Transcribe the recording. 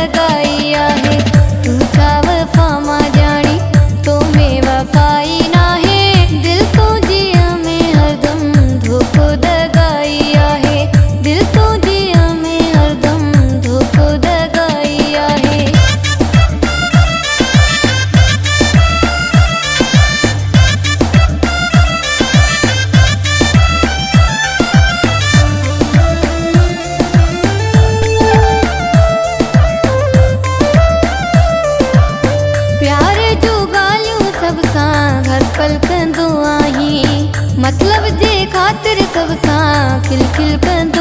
दगाई आहे। तुझा वफा मा जानी तो में वफाई ना है, दिल तो जिया में हरदम धोखो दगाई आहे। दिल तो जिया में हरदम धोखो दगाई आहे। प्यार जो गालियूं सब सां हर पल कंदो आहीं, मतलब जे ख़ातिर सब सां खिल खिल कंदो